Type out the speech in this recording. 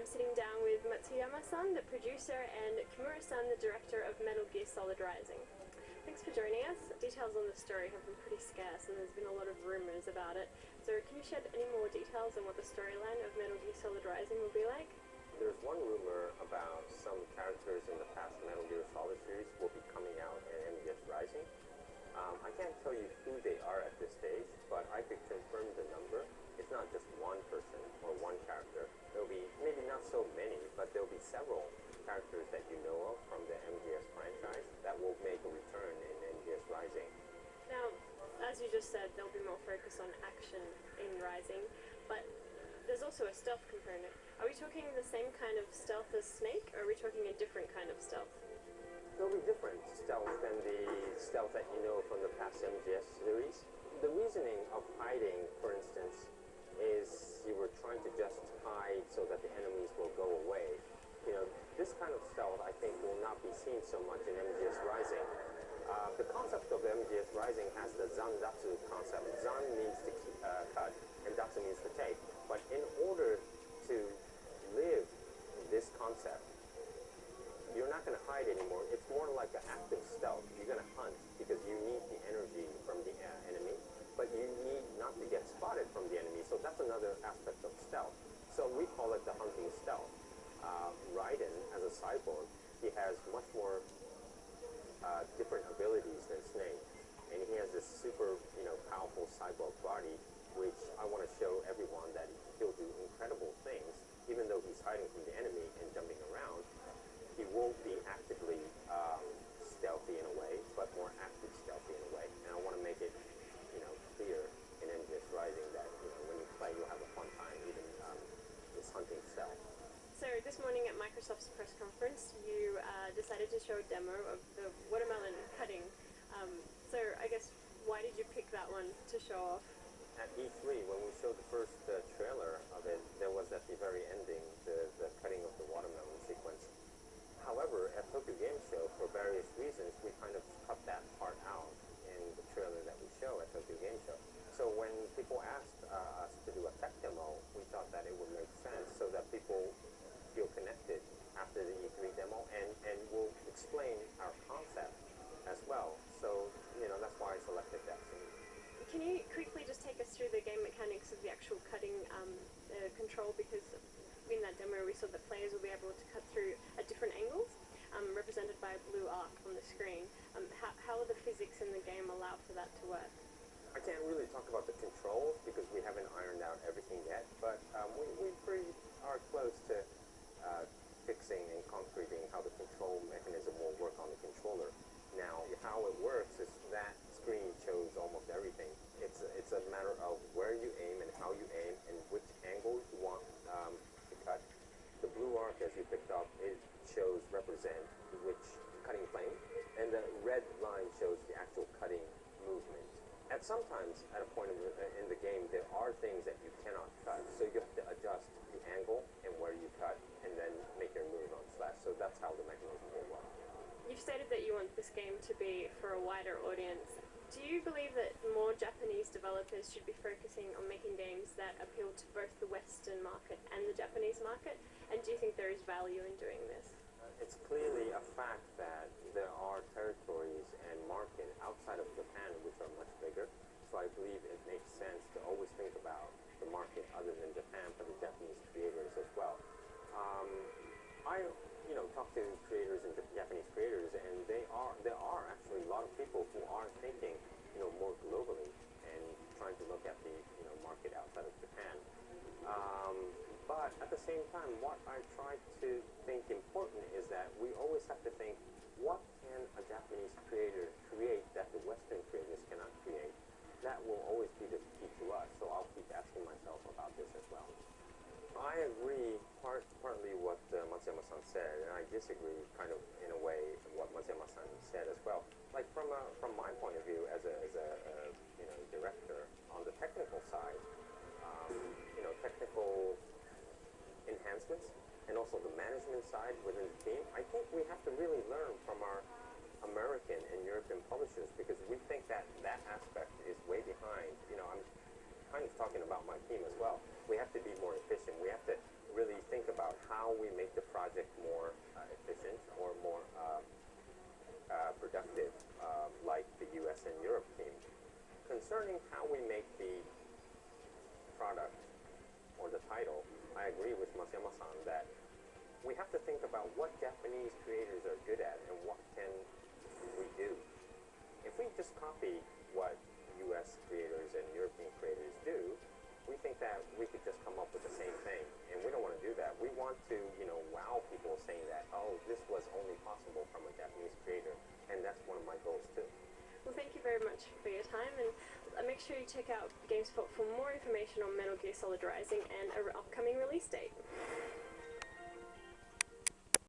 I'm sitting down with Matsuyama-san, the producer, and Kimura-san, the director of Metal Gear Solid Rising. Thanks for joining us. Details on the story have been pretty scarce and there's been a lot of rumors about it. So can you shed any more details on what the storyline of Metal Gear Solid Rising will be like? There's one rumor about some characters in the past Metal Gear Solid series will be coming out in MGS Rising. I can't tell you who they are at this stage, but I could confirm the number. It's not just one person or one character. There'll be maybe not so many, but there'll be several characters that you know of from the MGS franchise that will make a return in MGS Rising. Now, as you just said, there'll be more focus on action in Rising, but there's also a stealth component. Are we talking the same kind of stealth as Snake, or are we talking a different kind of stealth? There'll be different stealth than the stealth that you know from the past MGS series. The reasoning of hiding, for instance, is you were trying to just hide so that the enemies will go away. You know, this kind of stealth, I think, will not be seen so much in MGS Rising. The concept of MGS Rising has the Zandatsu concept. Zan means to cut, and Datsu means to take. But in order to live this concept, you're not going to hide anymore. It's more like an active stealth. You're going to hunt because you need the energy from the enemy, but you need not to get spotted from the enemy. So that's another aspect of stealth. So we call it the hunting stealth. Raiden, as a cyborg, he has much more different abilities than Snake, and he has this super, powerful cyborg body, which I want to show everyone that he'll do incredible things, even though he's hiding from the enemy and jumping around. He won't be actively stealthy in a way, but more active stealthy in a way. And I want to make it, clear in MGS Rising that, when you play, you'll have a fun time, even this hunting stealth. So this morning at Microsoft's press conference, you decided to show a demo of the watermelon cutting. So I guess, why did you pick that one to show off? At E3, when we showed the first trailer of it, there was at the very ending the cutting of the watermelon sequence. However, at Tokyo Game Show, for various reasons, we kind of cut that part out in the trailer that we show at Tokyo Game Show. So when people asked us to do a tech demo, we thought that it would make sense so that people feel connected after the E3 demo, and we'll explain our concept as well. So, that's why I selected that scene. Can you quickly just take us through the game mechanics of the actual cutting control? Because in that demo we saw that players will be able to cut through at different angles, represented by a blue arc on the screen. How will the physics in the game allow for that to work? I can't really talk about the controls because we haven't ironed out everything yet, but we pretty are close to fixing and concreting how the control mechanism will work on the controller. Now, how it works is that screen shows almost everything. It's a matter of where you aim and how you aim and which angle you want to cut. The blue arc, as you picked up, it represent which cutting plane, and the red line shows the actual cutting movement. At sometimes, at a point in the game, there are things that you cannot cut, so you have to adjust the angle and where you cut, and then make your move on slash. So that's how the mechanism will work. You've stated that you want this game to be for a wider audience. Do you believe that more Japanese developers should be focusing on making games that appeal to both the Western market and the Japanese market? And do you think there is value in doing this? It's clearly a fact that there are territories and markets outside of Japan which are much bigger. So I believe it makes sense to always think about the market other than Japan for the Japanese creators as well. I talk to creators and Japanese creators, and there are actually a lot of people who are thinking, more globally and trying to look at the market outside of Japan. But at the same time, what I try to think important is that we always have to think, what can a Japanese creator create that the Western creators cannot create? That will always be the key to us. So I'll keep asking myself about this as well. I agree partly what Matsuyama-san said, and I disagree kind of in a way what Matsuyama-san said as well. Like from my point of view as a director, on the technical side, technical enhancements and also the management side within the team, I think we have to really learn from our American and European publishers, because we think that aspect is way behind. I'm kind of talking about my team as well. We have to be more efficient. We have to really think about how concerning how we make the product or the title, I agree with Masayama-san that we have to think about what Japanese creators are good at and what can we do. If we just copy what US creators and European creators do, we think that we could just come up with the same thing, and we don't want to do that. We want to, wow people saying that, oh, this was only possible from a Japanese creator, and that's one of my goals too. Well, thank you very much for your time, and make sure you check out GameSpot for more information on Metal Gear Solid Rising and an upcoming release date.